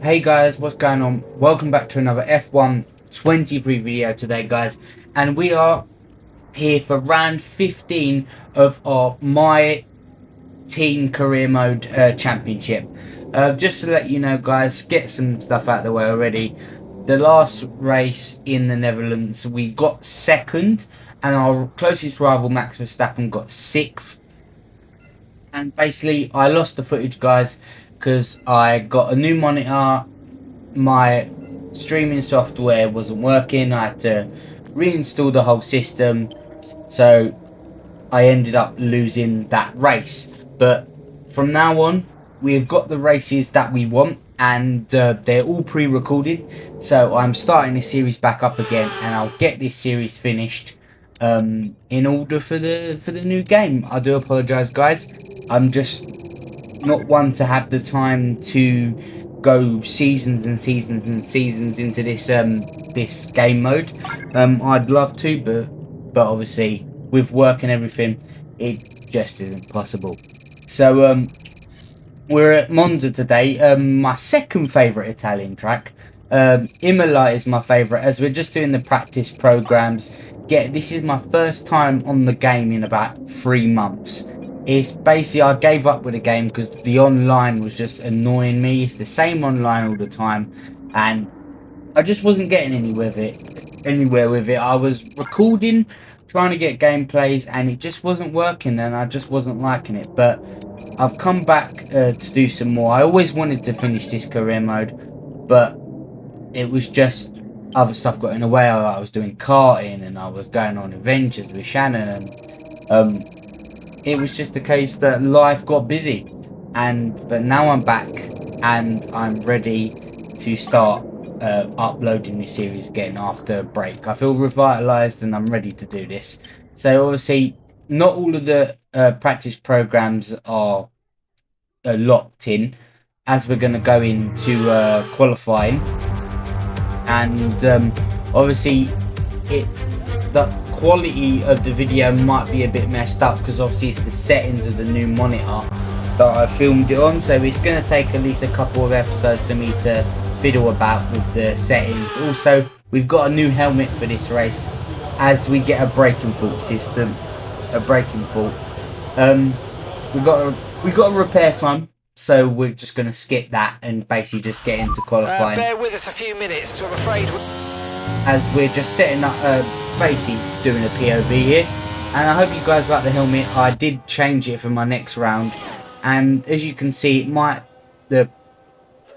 Hey guys, what's going on? Welcome back to another F1 23 video today, guys. And we are here for round 15 of our My Team Career Mode Championship. Just to let you know, guys, get some stuff out of the way already. The last race in the Netherlands, we got second, and our closest rival, Max Verstappen, got sixth. And basically, I lost the footage, guys, because I got a new monitor. My streaming software wasn't working. I had to reinstall the whole system, so I ended up losing that race. But from now on, we've got the races that we want, and they're all pre-recorded. So I'm starting this series back up again, and I'll get this series finished in order for the new game. I do apologize, guys. I'm just not one to have the time to go seasons and seasons and seasons into this game mode. I'd love to, but obviously with work and everything, it just isn't possible. So we're at Monza today. My second favourite Italian track. Imola is my favourite, as we're just doing the practice programs. This is my first time on the game in about 3 months. It's basically, I gave up with the game because the online was just annoying me. It's the same online all the time, and I just wasn't getting anywhere with it. I was recording, trying to get gameplays, and it just wasn't working, and I just wasn't liking it. But I've come back to do some more. I always wanted to finish this career mode, but it was just other stuff got in the way. I was doing karting, and I was going on adventures with Shannon, and it was just a case that life got busy. But now I'm back, and I'm ready to start uploading this series again after a break. I feel revitalized, and I'm ready to do this. So obviously, not all of the practice programs are locked in, as we're going to go into qualifying. And obviously, the quality of the video might be a bit messed up because obviously it's the settings of the new monitor that I filmed it on, so it's going to take at least a couple of episodes for me to fiddle about with the settings. Also, we've got a new helmet for this race, as we get a braking fault system. We got a repair time, so we're just going to skip that and basically just get into qualifying. Bear with us a few minutes, I'm afraid. As we're just setting up, basically doing a POV here. And I hope you guys like the helmet. I did change it for my next round, and as you can see, the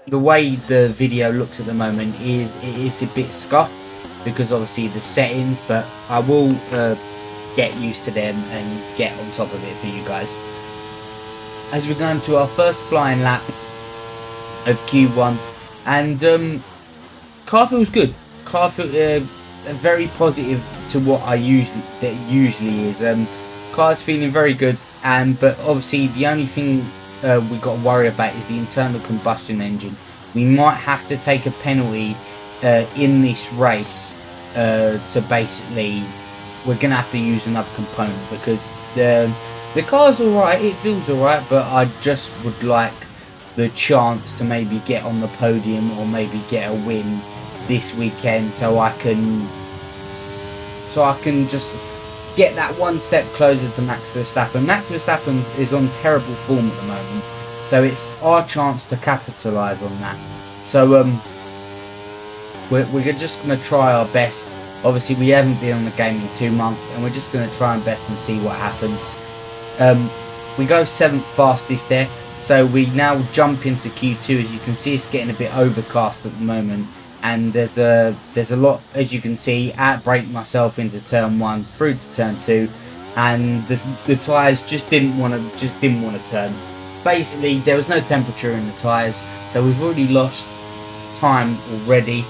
way the video looks at the moment is a bit scuffed because obviously the settings, but I will get used to them and get on top of it for you guys. As we're going to our first flying lap of Q1, and car feels good. Car feel very positive to what I usually is. Car's feeling very good, but obviously the only thing we got to worry about is the internal combustion engine. We might have to take a penalty in this race to basically, we're gonna have to use another component because the car's alright, it feels alright, but I just would like the chance to maybe get on the podium or maybe get a win this weekend, so I can just get that one step closer to Max Verstappen. Max Verstappen is on terrible form at the moment, so it's our chance to capitalise on that. So we're just going to try our best. Obviously, we haven't been on the game in 2 months, and we're just going to try our best and see what happens. We go 7th fastest there, so we now jump into Q2. As you can see, it's getting a bit overcast at the moment. And there's a lot, as you can see. Outbrake myself into turn 1 through to turn 2, and the tyres just didn't want to turn. Basically, there was no temperature in the tyres, so we've already lost time already,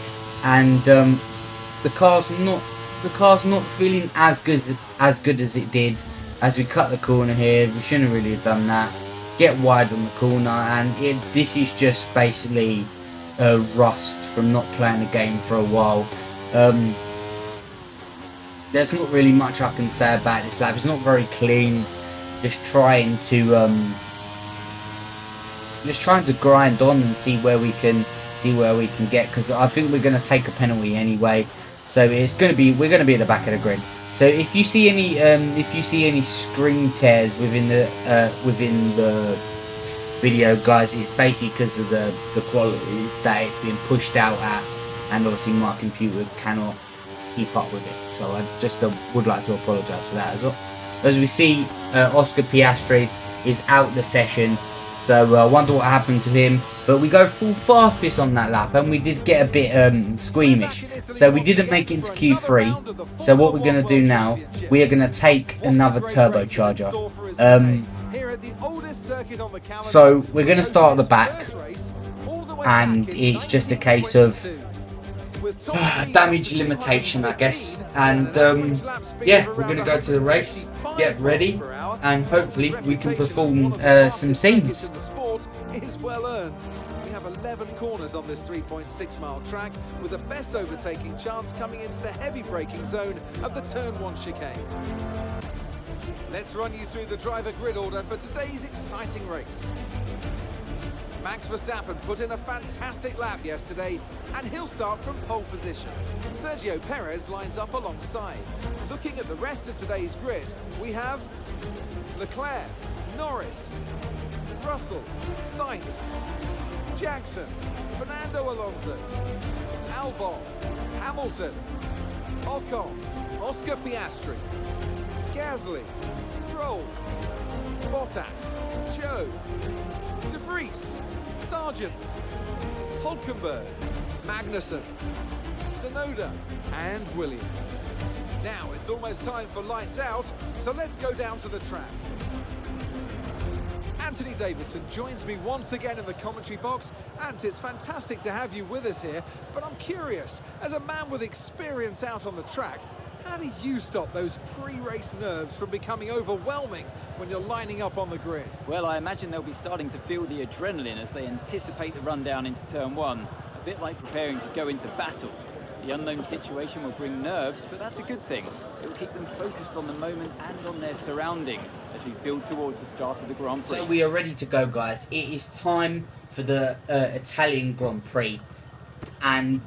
and the car's not feeling as good as it did. As we cut the corner here, we shouldn't really have done that. Get wide on the corner, and this is just basically rust from not playing the game for a while. There's not really much I can say about this lap. It's not very clean. Just trying to grind on and see where we can see where we can get, because I think we're going to take a penalty anyway. So it's going to be, we're going to be at the back of the grid. So if you see any screen tears within the video, guys, it's basically because of the quality that it's being pushed out at, and obviously my computer cannot keep up with it. So I just would like to apologise for that as well. As we see, Oscar Piastri is out the session, so I wonder what happened to him. But we go full fastest on that lap, and we did get a bit squeamish. So we didn't make it into Q3. So what we're going to do now, we are going to take another turbocharger. So we're going to start at the back, and it's just a case of damage limitation, I guess. And yeah, we're going to go to the race, get ready, and hopefully we can perform some scenes. Is well earned. We have 11 corners on this 3.6 mile track, with the best overtaking chance coming into the heavy braking zone of the turn 1 chicane. Let's run you through the driver grid order for today's exciting race. Max Verstappen put in a fantastic lap yesterday, and he'll start from pole position. Sergio Perez lines up alongside. Looking at the rest of today's grid, we have Leclerc, Norris, Russell, Sainz, Jackson, Fernando Alonso, Albon, Hamilton, Ocon, Oscar Piastri, Gasly, Stroll, Bottas, Joe, De Vries, Sargent, Hulkenberg, Magnussen, Tsunoda, and Williams. Now it's almost time for lights out, so let's go down to the track. Anthony Davidson joins me once again in the commentary box, and it's fantastic to have you with us here, but I'm curious, as a man with experience out on the track, how do you stop those pre-race nerves from becoming overwhelming when you're lining up on the grid? Well, I imagine they'll be starting to feel the adrenaline as they anticipate the run down into turn 1, a bit like preparing to go into battle. The unknown situation will bring nerves, but that's a good thing. It will keep them focused on the moment and on their surroundings as we build towards the start of the Grand Prix. So we are ready to go, guys. It is time for the Italian Grand Prix, and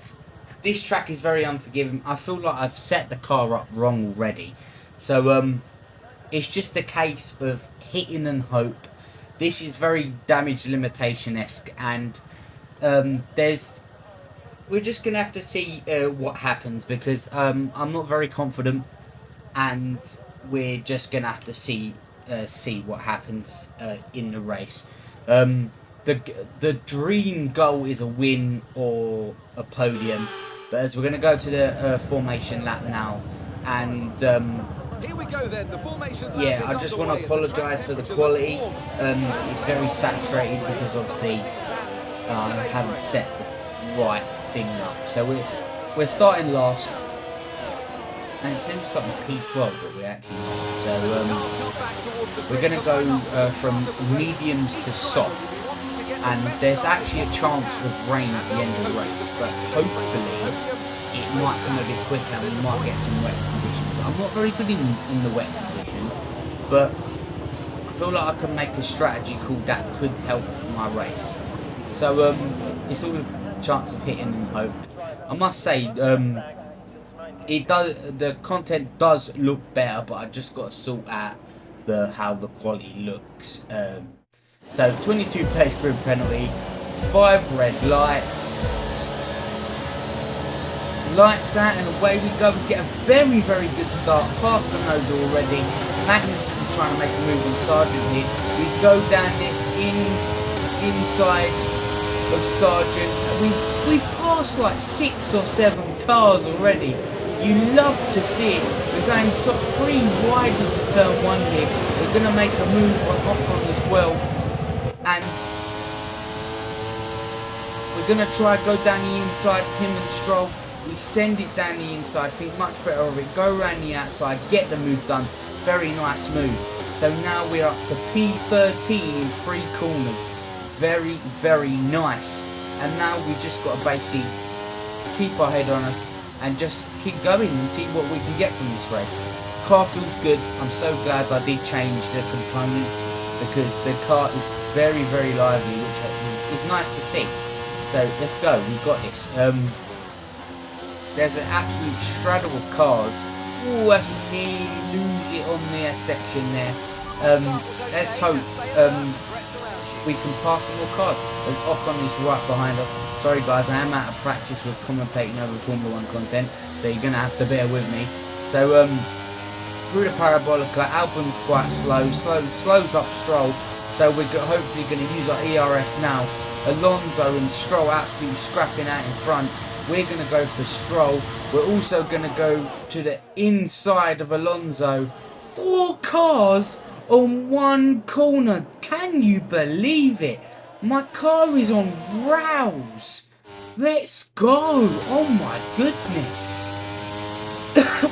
this track is very unforgiving. I feel like I've set the car up wrong already. So it's just a case of hitting and hope. This is very damage limitation-esque, and we're just going to have to see what happens, because I'm not very confident, and we're just going to have to see what happens in the race. The dream goal is a win or a podium, but as we're going to go to the formation lap now, and here we go then, the formation lap. Yeah, I just want to apologise for the quality. It's very saturated because obviously I haven't set the right thing up. So we're starting last, and it seems like P12, but we're actually not. So we're going to go from mediums to soft, and there's actually a chance of rain at the end of the race, but hopefully it might come a bit quicker and we might get some wet conditions. I'm not very good in the wet conditions, but I feel like I can make a strategy call that could help my race. So it's all a chance of hitting and hope. I must say, the content does look better, but I just got to sort out how the quality looks. So 22 place grid penalty, 5 red lights. Lights out and away we go. We get a very, very good start. Past Tsunoda already. Magnussen's trying to make a move on Sargent here. We go down the inside of Sargent. We've passed like 6 or 7 cars already. You love to see it. We're going sort of 3 wide into turn 1 here. We're going to make a move on Ocon as well. And we're going to try go down the inside, him and Stroll. We send it down the inside, think much better of it, go around the outside, get the move done. Very nice move. So now we're up to P13 in 3 corners. Very, very nice. And now we've just got to basically keep our head on us and just keep going and see what we can get from this race. Car feels good. I'm so glad I did change the components, because the car is very, very lively, which is nice to see. So let's go. We've got this. There's an absolute straddle of cars. Oh, as we nearly lose it on the section there. Let's hope we can pass some more cars. There's Ocon is right behind us. Sorry guys, I am out of practice with commentating over Formula 1 content, so you're going to have to bear with me. So through the Parabolica, Albon's quite slows up Stroll, so we're hopefully going to use our ERS now. Alonso and Stroll absolutely scrapping out in front. We're going to go for Stroll. We're also going to go to the inside of Alonso. 4 cars on one corner. Can you believe it? My car is on rails. Let's go. Oh my goodness.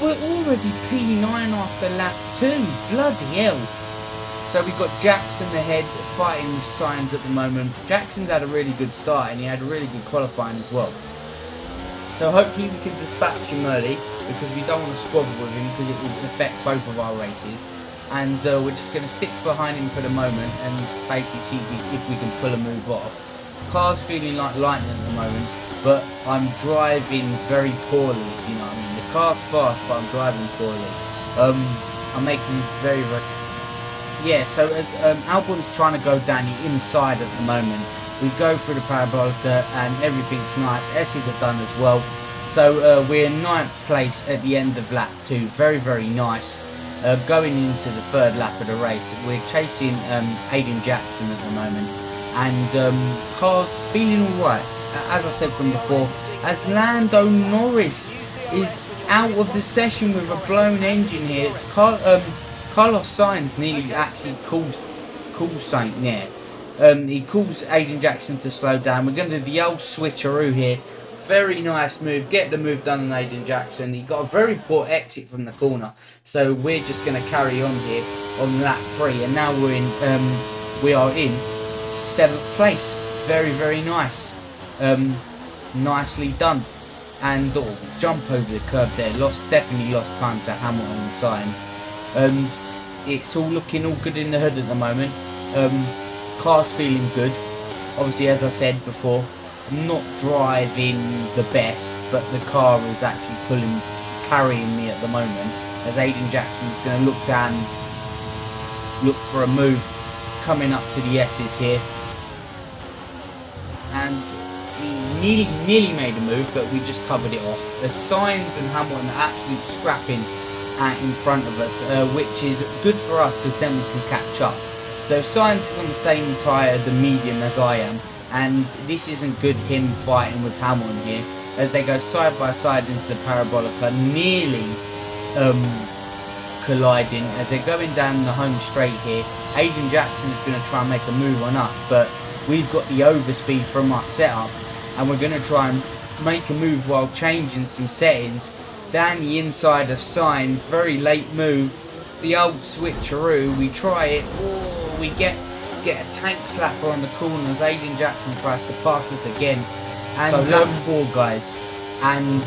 We're already P9 after lap 2. Bloody hell. So we've got Jackson ahead fighting with Sainz at the moment. Jackson's had a really good start and he had a really good qualifying as well. So hopefully we can dispatch him early, because we don't want to squabble with him because it will affect both of our races. And we're just going to stick behind him for the moment and basically see if we can pull a move off. Car's feeling like lightning at the moment, but I'm driving very poorly, if you know what I mean. The car's fast, but I'm driving poorly. I'm making very... Yeah, so as Albon's trying to go down the inside at the moment, we go through the Parabolica and everything's nice. S's are done as well. So we're in 9th place at the end of lap 2. Very, very nice. Going into the 3rd lap of the race, we're chasing Aiden Jackson at the moment. And car's feeling alright. As I said from before, as Lando Norris is out of the session with a blown engine here. Carlos Sainz nearly actually calls something there. He calls Aiden Jackson to slow down. We're going to do the old switcheroo here. Very nice move. Get the move done on Aiden Jackson. He got a very poor exit from the corner. So we're just going to carry on here on lap 3. And now we are in 7th place. Very, very nice. Nicely done. And jump over the curb there. Definitely lost time to Hamilton and Sainz. And it's all looking all good in the hood at the moment. Car's feeling good. Obviously, as I said before, I'm not driving the best, but the car is actually carrying me at the moment. As Aiden Jackson's going to look down, look for a move coming up to the S's here. And he nearly made a move, but we just covered it off. The Sainz and Hamilton are absolute scrapping in front of us, which is good for us because then we can catch up. So Sainz is on the same tyre, the medium, as I am, and this isn't good, him fighting with Hamilton here, as they go side by side into the Parabolica, nearly colliding as they're going down the home straight here. Aiden Jackson is going to try and make a move on us, but we've got the overspeed from our setup, and we're going to try and make a move while changing some settings down the inside of Sainz. Very late move, the old switcheroo. We try it. We get a tank slapper on the corner as Aiden Jackson tries to pass us again. And so lap 4, guys, and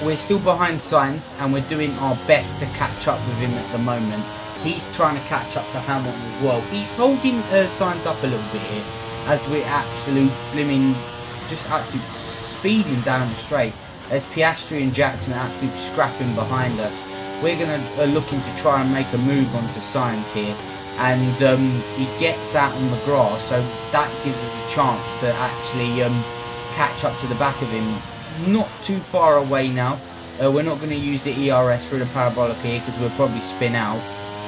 we're still behind Sainz, and we're doing our best to catch up with him at the moment. He's trying to catch up to Hamilton as well. He's holding Sainz up a little bit here as we're absolute speeding down the straight. As Piastri and Jackson are absolutely scrapping behind us. We're looking to try and make a move onto Sainz here, and he gets out on the grass, so that gives us a chance to actually catch up to the back of him. Not too far away now. We're not going to use the ERS through the Parabolica here because we'll probably spin out.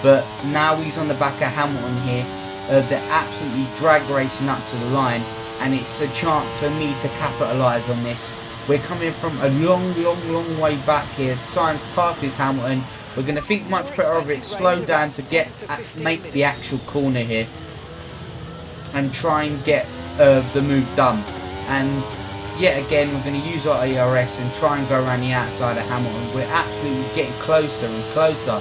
But now he's on the back of Hamilton here. They're absolutely drag racing up to the line, and it's a chance for me to capitalise on this. We're coming from a long way back here. Sainz passes Hamilton. We're going to think much better of it. Slow down to make the actual corner here. And try and get the move done. And yet again, we're going to use our ERS and try and go around the outside of Hamilton. We're absolutely getting closer and closer.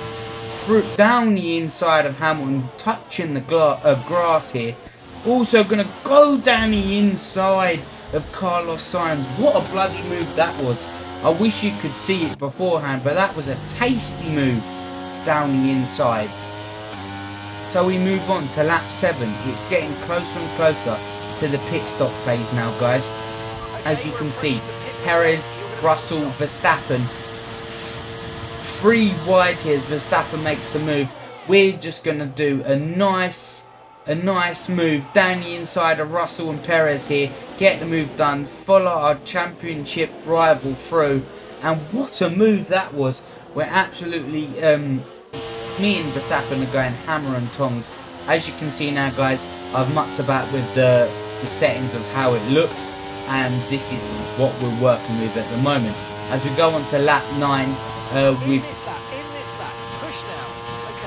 Down the inside of Hamilton, touching the grass here. Also going to go down the inside of Carlos Sainz. What a bloody move that was. I wish you could see it beforehand, but that was a tasty move down the inside. So we move on to lap 7. It's getting closer and closer. to the pit stop phase now, guys. As you can see, Perez, Russell, Verstappen, 3 wide here as Verstappen makes the move. We're just going to do a nice move down the inside of Russell and Perez here, get the move done, follow our championship rival through, and what a move that was. We're absolutely, me and Verstappen are going hammer and tongs. As you can see now, guys, I've mucked about with the settings of how it looks, and this is what we're working with at the moment. As we go on to lap 9,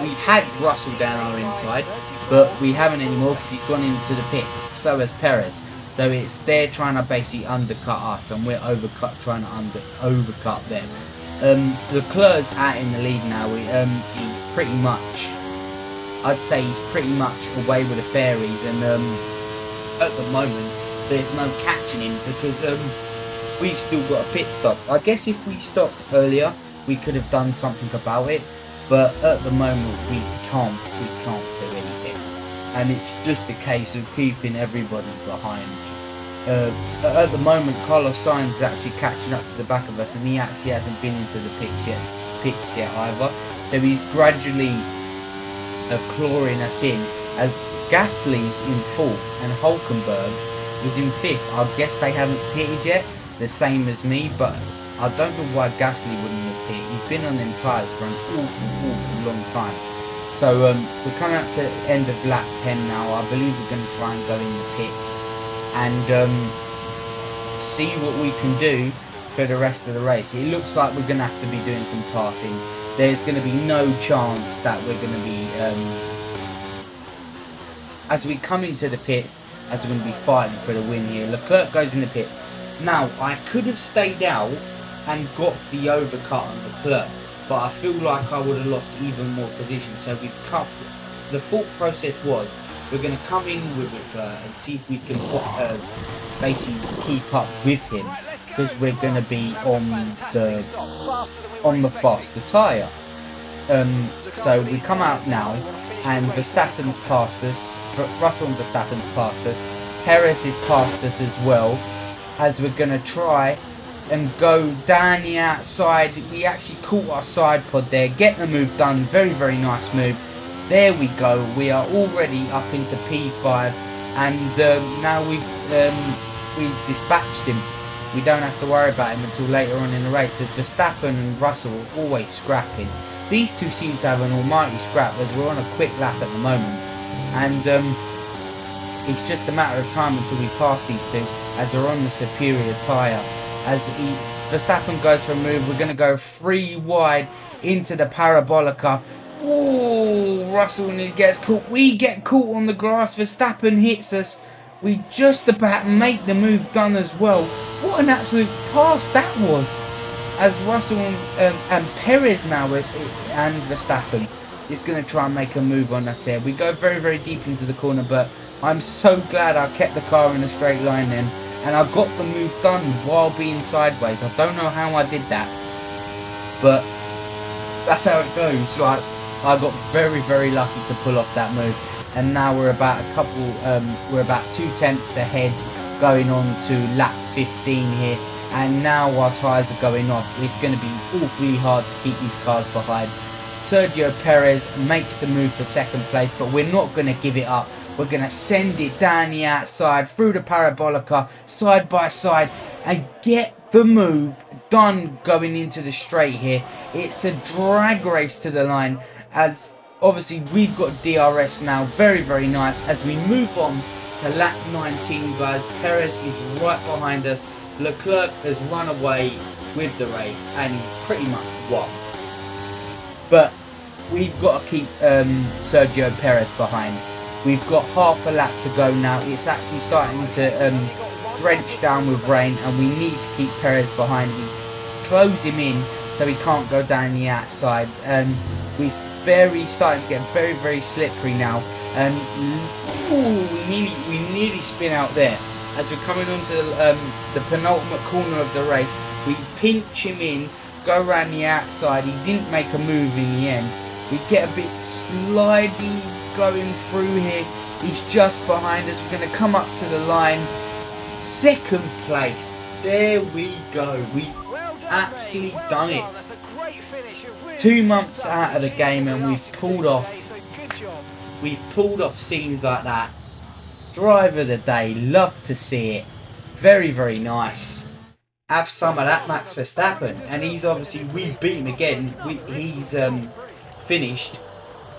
we had Russell down our inside, but we haven't anymore because he's gone into the pits. So has Perez. So it's they're trying to basically undercut us, and we're trying to overcut them. Leclerc's out in the lead now. He's pretty much, I'd say he's pretty much away with the fairies, and at the moment there's no catching him because we've still got a pit stop. I guess if we stopped earlier, we could have done something about it. But at the moment we can't do anything, and it's just a case of keeping everybody behind. At the moment, Carlos Sainz is actually catching up to the back of us, and he actually hasn't been into the pitch yet either. So he's gradually clawing us in. As Gasly's in 4th and Hulkenberg is in 5th. I guess they haven't pitted yet, the same as me, but I don't know why Gasly wouldn't have pitted. He's been on them tyres for an awful long time. So we're coming up to the end of lap 10 now. I believe we're going to try and go in the pits and see what we can do for the rest of the race. It looks like we're going to have to be doing some passing. There's going to be no chance that we're going to be, as we come into the pits, as we're going to be fighting for the win here. Leclerc goes in the pits. Now, I could have stayed out and got the overcut on Leclerc, but I feel like I would have lost even more position. So we've cut. The thought process was we're going to come in with Leclerc and see if we can basically keep up with him, because we're going to be on the faster tyre. So we come out now, and Verstappen's passed us. Russell and Verstappen's passed us. Perez is past us as well. As we're going to try and go down the outside. We actually caught our side pod there, get the move done. Very nice move. There we go, we are already up into P5, and now we've dispatched him. We don't have to worry about him until later on in the race, as Verstappen and Russell are always scrapping. These two seem to have an almighty scrap, as we're on a quick lap at the moment, and it's just a matter of time until we pass these two, as they're on the superior tyre. As Verstappen goes for a move, we're going to go 3 wide into the Parabolica. Oh, Russell nearly gets caught. We get caught on the grass. Verstappen hits us. We just about make the move done as well. What an absolute pass that was. As Russell and Perez now and Verstappen is going to try and make a move on us here. We go very deep into the corner, but I'm so glad I kept the car in a straight line then. And I got the move done while being sideways. I don't know how I did that, but that's how it goes. Like, I got very lucky to pull off that move. And now we're about we're about 2/10 ahead, going on to lap 15 here. And now our tyres are going off. It's going to be awfully hard to keep these cars behind. Sergio Perez makes the move for 2nd place, but we're not going to give it up. We're going to send it down the outside, through the Parabolica, side by side, and get the move done going into the straight here. It's a drag race to the line, as obviously we've got DRS now. Very nice. As we move on to lap 19, guys, Perez is right behind us. Leclerc has run away with the race, and he's pretty much won. But we've got to keep Sergio Perez behind. We've got half a lap to go now. It's actually starting to drench down with rain, and we need to keep Perez behind. We close him in so he can't go down the outside. We're starting to get very slippery now. We nearly spin out there. As we're coming onto the penultimate corner of the race, we pinch him in, go around the outside. He didn't make a move in the end. We get a bit slidey going through here. He's just behind us. We're going to come up to the line. Second place. There we go. We absolutely done it. 2 months out of the game and we've pulled off scenes like that. Driver of the day. Love to see it. Very, very nice. Have some of that, Max Verstappen. And he's obviously, we've beat him again. He's finished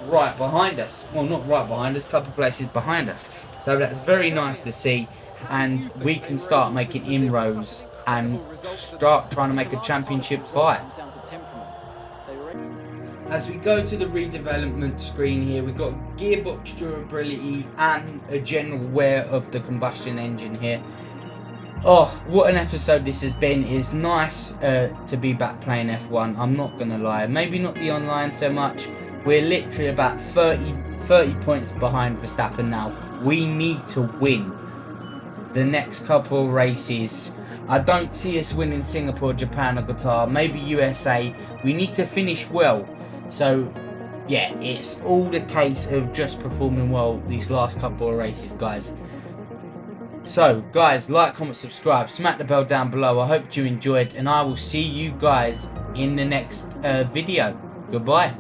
right behind us. Well, not right behind us, a couple of places behind us. So that's very nice to see. And we can start making inroads and start trying to make a championship fight. As we go to the redevelopment screen here, we've got gearbox durability and a general wear of the combustion engine here. Oh, what an episode this has been. It's nice to be back playing F1, I'm not going to lie. Maybe not the online so much. We're literally about 30 points behind Verstappen now. We need to win the next couple of races. I don't see us winning Singapore, Japan or Qatar. Maybe USA. We need to finish well. So, yeah, it's all the case of just performing well these last couple of races, guys. So, guys, like, comment, subscribe, smack the bell down below. I hope you enjoyed, and I will see you guys in the next video. Goodbye.